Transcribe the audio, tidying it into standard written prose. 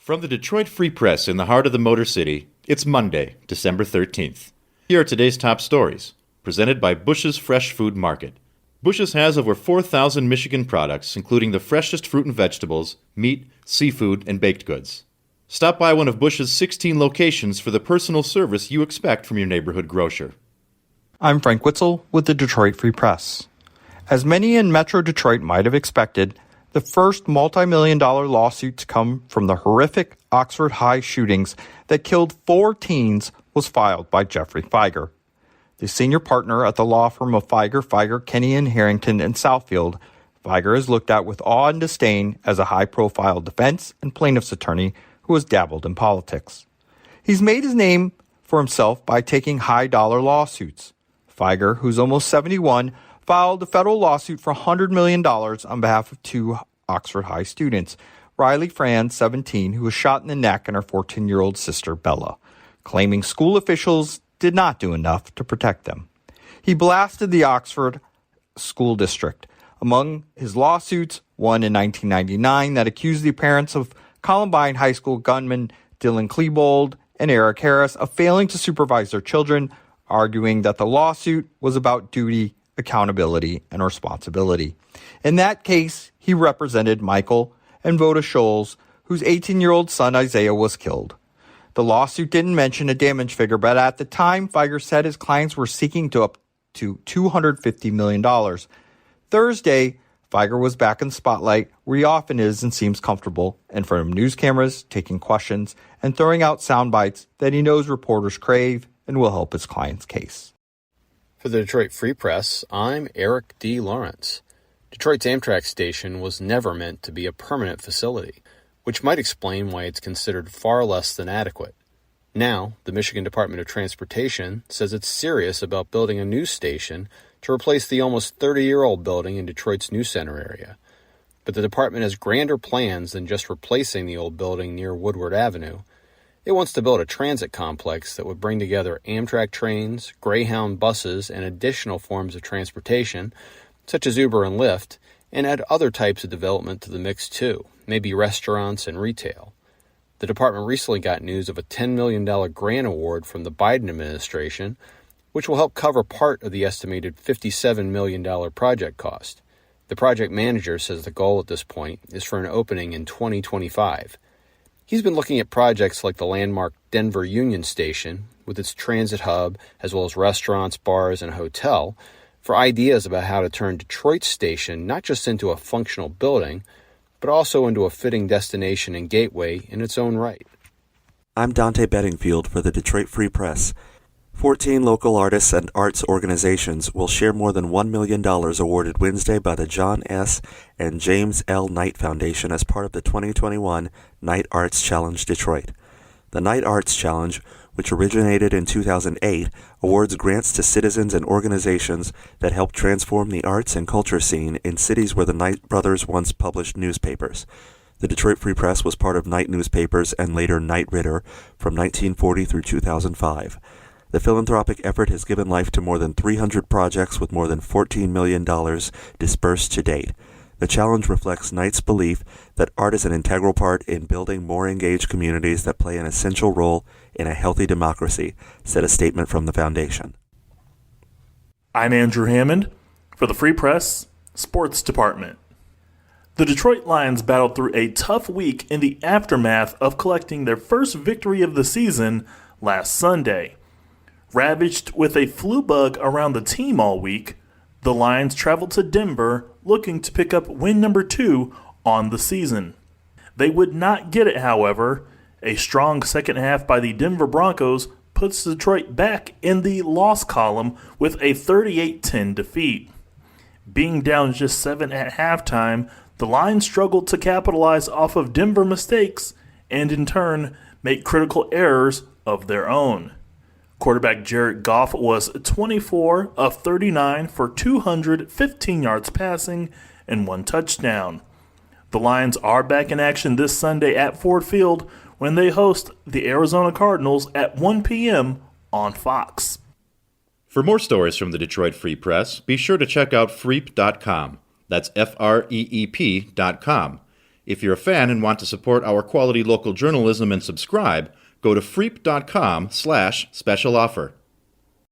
From the Detroit Free Press in the heart of the Motor City, it's Monday, December 13th. Here are today's top stories, presented by Bush's Fresh Food Market. Bush's has over 4,000 Michigan products, including the freshest fruit and vegetables, meat, seafood, and baked goods. Stop by one of Bush's 16 locations for the personal service you expect from your neighborhood grocer. I'm Frank Witzel with the Detroit Free Press. As many in Metro Detroit might have expected, the first multi-million-dollar lawsuit to come from the horrific Oxford High shootings that killed 4 teens was filed by Geoffrey Fieger. The senior partner at the law firm of Fieger, Kenny & Harrington in Southfield, Fieger is looked at with awe and disdain as a high-profile defense and plaintiff's attorney who has dabbled in politics. He's made his name for himself by taking high-dollar lawsuits. Fieger, who's almost 71, filed a federal lawsuit for $100 million on behalf of 2 Oxford High students, Riley Fran, 17, who was shot in the neck, and her 14-year-old sister, Bella, claiming school officials did not do enough to protect them. He blasted the Oxford School District. Among his lawsuits, one in 1999 that accused the parents of Columbine High School gunman Dylan Klebold and Eric Harris of failing to supervise their children, arguing that the lawsuit was about duty, accountability, and responsibility. In that case, he represented Michael and Voda Scholes, whose 18-year-old son Isaiah was killed. The lawsuit didn't mention a damage figure, but at the time, Fieger said his clients were seeking up to $250 million. Thursday, Fieger was back in the spotlight, where he often is and seems comfortable, in front of news cameras, taking questions, and throwing out sound bites that he knows reporters crave and will help his client's case. For the Detroit Free Press, I'm Eric D. Lawrence. Detroit's Amtrak station was never meant to be a permanent facility, which might explain why it's considered far less than adequate. Now, the Michigan Department of Transportation says it's serious about building a new station to replace the almost 30-year-old building in Detroit's New Center area. But the department has grander plans than just replacing the old building near Woodward Avenue. It wants to build a transit complex that would bring together Amtrak trains, Greyhound buses, and additional forms of transportation, such as Uber and Lyft, and add other types of development to the mix too, maybe restaurants and retail. The department recently got news of a $10 million grant award from the Biden administration, which will help cover part of the estimated $57 million project cost. The project manager says the goal at this point is for an opening in 2025. He's been looking at projects like the landmark Denver Union Station, with its transit hub, as well as restaurants, bars, and a hotel, for ideas about how to turn Detroit Station not just into a functional building, but also into a fitting destination and gateway in its own right. I'm Dante Bedingfield for the Detroit Free Press. 14 local artists and arts organizations will share more than $1 million awarded Wednesday by the John S. and James L. Knight Foundation as part of the 2021 Knight Arts Challenge Detroit. The Knight Arts Challenge, which originated in 2008, awards grants to citizens and organizations that help transform the arts and culture scene in cities where the Knight brothers once published newspapers. The Detroit Free Press was part of Knight Newspapers and later Knight Ridder from 1940 through 2005. The philanthropic effort has given life to more than 300 projects with more than $14 million dispersed to date. The challenge reflects Knight's belief that art is an integral part in building more engaged communities that play an essential role in a healthy democracy, said a statement from the foundation. I'm Andrew Hammond for the Free Press Sports Department. The Detroit Lions battled through a tough week in the aftermath of collecting their first victory of the season last Sunday. Ravaged with a flu bug around the team all week, the Lions traveled to Denver looking to pick up win number 2 on the season. They would not get it, however. A strong second half by the Denver Broncos puts Detroit back in the loss column with a 38-10 defeat. Being down just 7 at halftime, the Lions struggled to capitalize off of Denver mistakes and in turn make critical errors of their own. Quarterback Jared Goff was 24 of 39 for 215 yards passing and 1 touchdown. The Lions are back in action this Sunday at Ford Field when they host the Arizona Cardinals at 1 p.m. on Fox. For more stories from the Detroit Free Press, be sure to check out freep.com. That's FREEP.com. If you're a fan and want to support our quality local journalism and subscribe, go to freep.com/special offer.